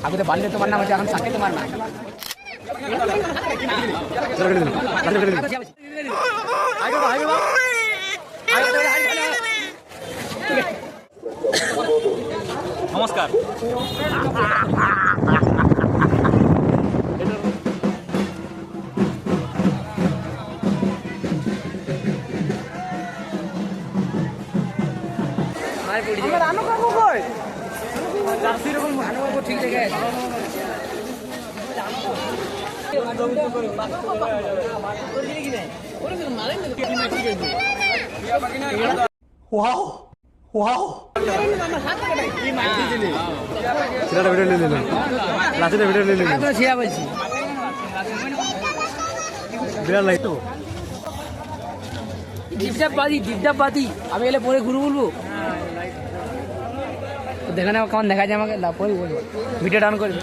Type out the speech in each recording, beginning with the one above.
আগুতে বাড়লে তোমার নাম আছে, এখন সাথে তোমার নাম। নমস্কার। ঠিক দেখে ডিপডাপবাদি আমি এলে পরে ঘুরে বলবো দেখে না কেমন দেখা যায় আমাকে পরে বলবো ভিডিও ডাউন করে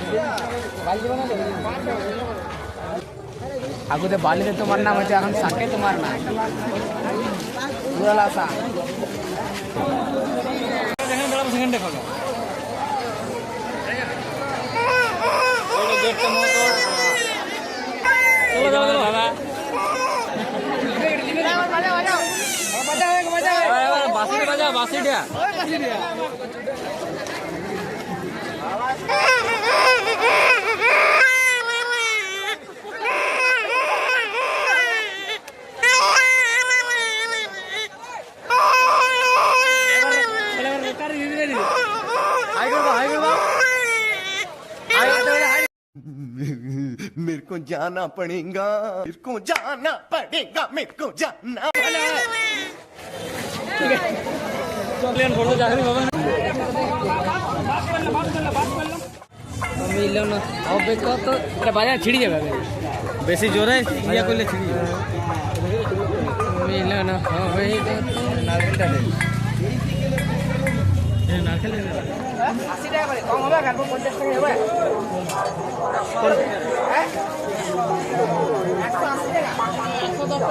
আগুতে বালিতে তোমার নাম আছে, এখন সাথে তোমার নাম পুরাল আশা मेरे को जाना पड़ेगा, मेरे को जाना पड़ेगा, मेरे को जाना বাজার ছিড়ি যাবে বেশি জোরে ইয়া করলে ছিড়ি যাবে। মিলন হবে নারকেল 80 টাকা করে কম হবে, 50 টাকা হবে। 180 টাকা 110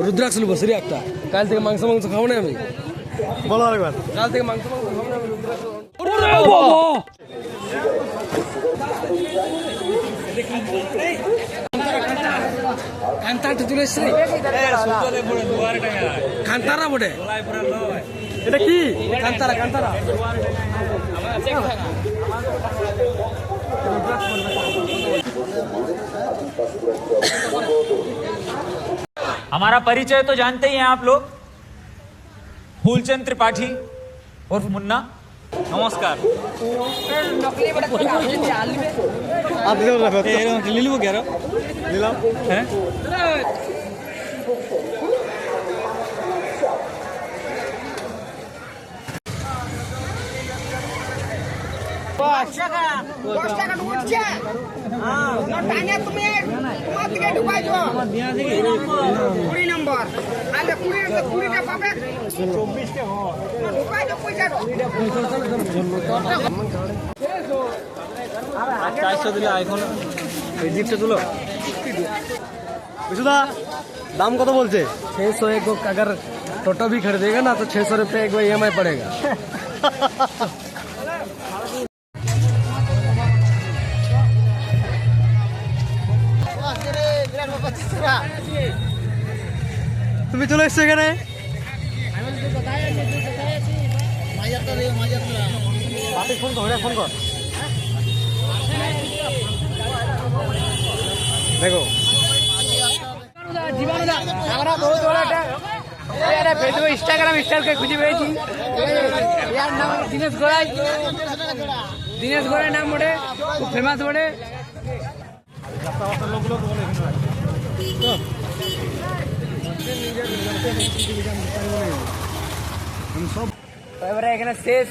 রুদ্রাক্ষ বসরি একটা কাল থেকে মাংস খাবো না আমি। বলো আরেকবার। কাল থেকে মাংস খাবো না আমি, রুদ্রাক্ষ। কান্তারটা চলে এসছে, কান্তারা বটে। এটা কি কান্তারা? কান্তারা हमारा परिचय तो जानते ही हैं आप लोग, फूलचंद त्रिपाठी उर्फ मुन्ना। नमस्कार। लीलू क्या लीला है দিলে এখন এই জিপটা তুলো। विशुदा दाम कत बोलते? 601 को अगर टोटो भी खरीदेगा ना तो 600 रुपये एक EMI पड़ेगा। তুমি চলে এসছো এখানে? ফোন কর, ফোন কর। দেখো আমরা বহুত বড় একটা ফেসবুক ইনস্টাগ্রাম স্টারকে খুঁজে পেয়েছি। ইয়ার নাম দিনেশ গোড়াই। দিনেশ গোড়াই নাম বটে, খুব ফেমাস বটে। তো এবারে এখানে শেষ,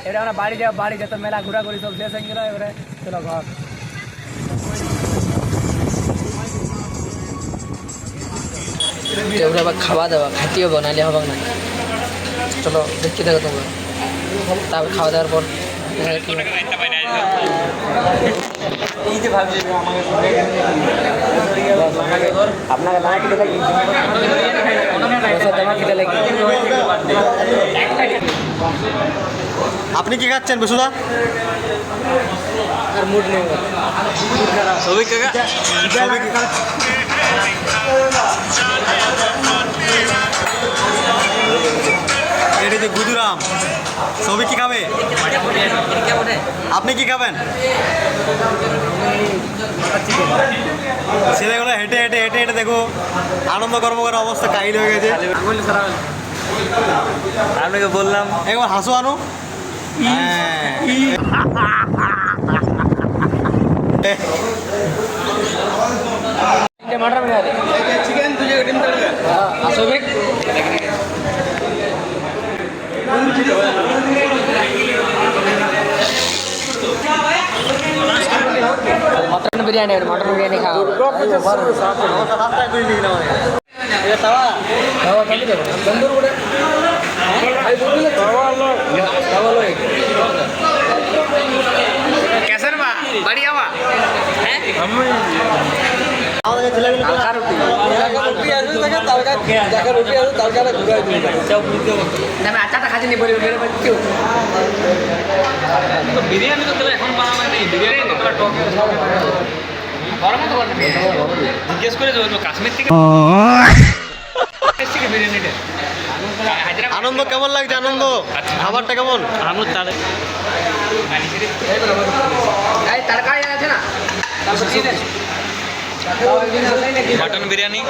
এবারে আমরা বাড়ি যাবো, বাড়ি যত মেলা ঘোরাঘুরি সব শেষ হয়ে গেল, এবারে চলো ঘর। এবারে আবার খাওয়া দাওয়া খাইতে হবে, নাহলে হবে না। চলো দেখতে দেখো তোমরা, তারপর খাওয়া দাওয়ার পর আপনি কি খাচ্ছেন বসুদা? আর মুড নেই। সবিক কাকা, সবিক এটা যে গুজুরাম, সবিক কি খাবে? আপনি কি খাবেন? ছেলেগুলো হেঁটে হেঁটে হেঁটে হেঁটে দেখো আনন্দ কর্মকর অবস্থা কাহিল হয়ে গেছে। আপনাকে বললাম একবার হাসো আনো। मटर में चिकन तुझे डिम तड़का আসবে मटन बिरयानी खाओ। कैसे बा बढ़िया बा আচারটা খাচ্ছি নি বলি কেউ বিরিয়ানি তো তবে এখন বানানো নেই, বিরিয়ানি তো তোরা টক গরম তো করতে জিজ্ঞেস করে যাবো কাশ্মীর থেকে এসেছে বিরিয়ানিটা। আনন্দ কেমন লাগছে? আনন্দ খাবারটা কেমন? আনন্দ তাহলে এই তরকারি আছে না মটন বিরিয়ানি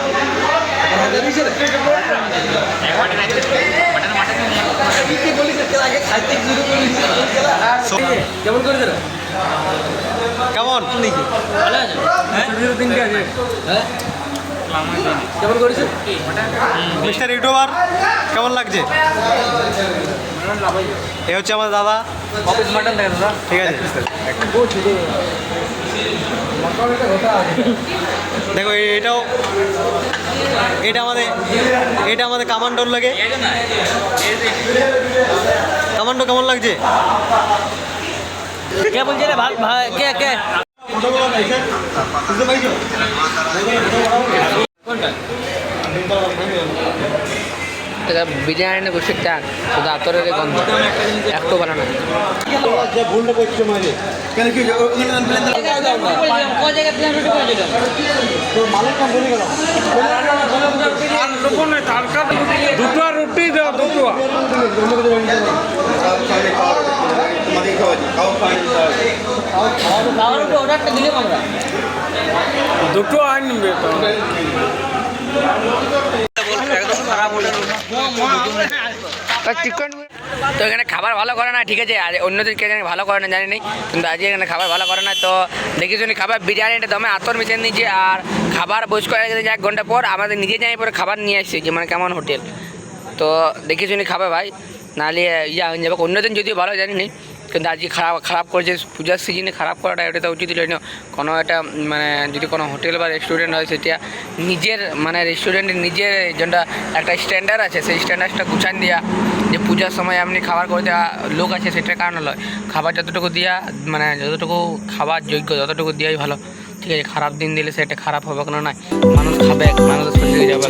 কেমন? কেমন করেছে মিস্টার ইউটিউবার কেমন লাগছে? এ হচ্ছে আমার দাদা। অফিস মাটন দেখে দাদা। ঠিক আছে, দেখো এটা আমাদের কামান্ডোর লাগে। কামান্ডো কেমন লাগছে? কে বলছে রে ভাই কে কে বিরিয়ানি বসে চান শুধু আতরের গন্ধ একটু ভালো না। দুটো রুটি দাও দুটো অর্ডারটা দিলাম আমরা দুটো আনবে চিকেন তো এখানে খাবার ভালো করে না, ঠিক আছে, আর অন্যদের কে ভালো করে না জানি নেই, কিন্তু আজকে এখানে খাবার ভালো করে না। তো দেখি শুনি খাবার বিরিয়ানিটা দমে আতর মিশিয়ে নিয়েছে, আর খাবার বস করে গেছে 1 ঘন্টা পর, আমাদের নিজে যাই পরে খাবার নিয়ে আসছে, যে মানে কেমন হোটেল। তো দেখি শুনি খাবে ভাই, নাহলে ইয়া হয়ে যাবে। অন্যদিন যদিও ভালো জানি নেই, কিন্তু আজকে খারাপ করেছে। পূজার সিজনে খারাপ করাটা এটা তো উচিত হলো না। কোনো একটা মানে যদি কোনো হোটেল বা রেস্টুরেন্ট হয়, সেটা নিজের মানে রেস্টুরেন্টের নিজের যেটা একটা স্ট্যান্ডার্ড আছে, সেই স্ট্যান্ডার্ডটা গুছান দেওয়া, যে পূজার সময় আপনি খাবার করে দেওয়া লোক আছে, সেটার কারণ নয়। খাবার যতটুকু দেওয়া মানে যতটুকু খাবার যোগ্য ততটুকু দেওয়াই ভালো, ঠিক আছে। খারাপ দিন দিলে সেটা খারাপ হবে কেন নয়, মানুষ খাবে, মানুষের শরীরে যাবে,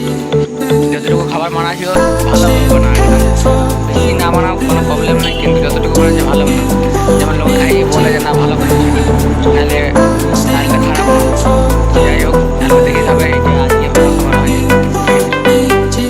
যতটুকু খাবার মানাসি ভালো হবে না, বেশি না মানাও কোনো প্রবলেম নেই, কিন্তু যতটুকু মানে ভালো হবে। যেমন লোক খাইয়ে বলে যে না ভালো করে তাহলে খারাপ, যাই হোক দেখে খাবে, এটা আজকে ভালো খাবার হয়েছে।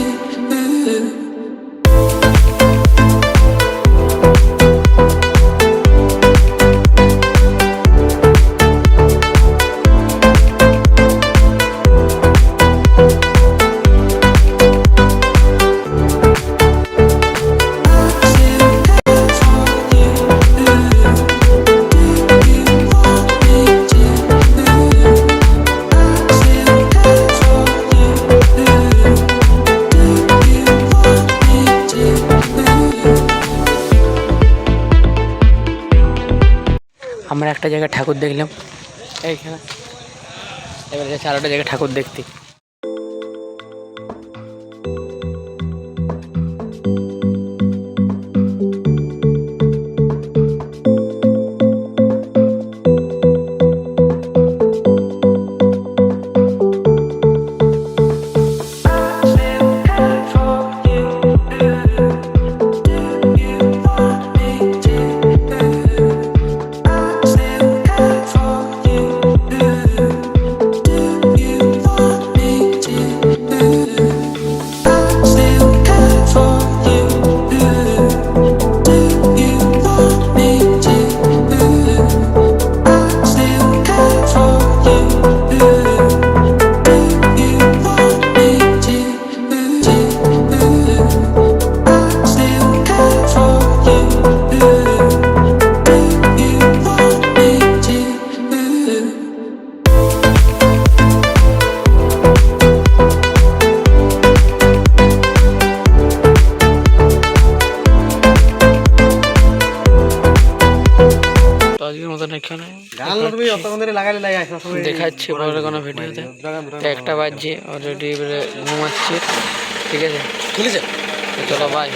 আমরা একটা জায়গায় ঠাকুর দেখলাম এইখানে, এবার যাচ্ছি আরেকটা জায়গায় ঠাকুর দেখতে। তো আজকের মতন এখানে দেখাচ্ছি পরে কোনো ভিডিওতে। তো 1টা বাজছে অলরেডি, এবারে ঘুমাচ্ছি, ঠিক আছে, চলো বাই।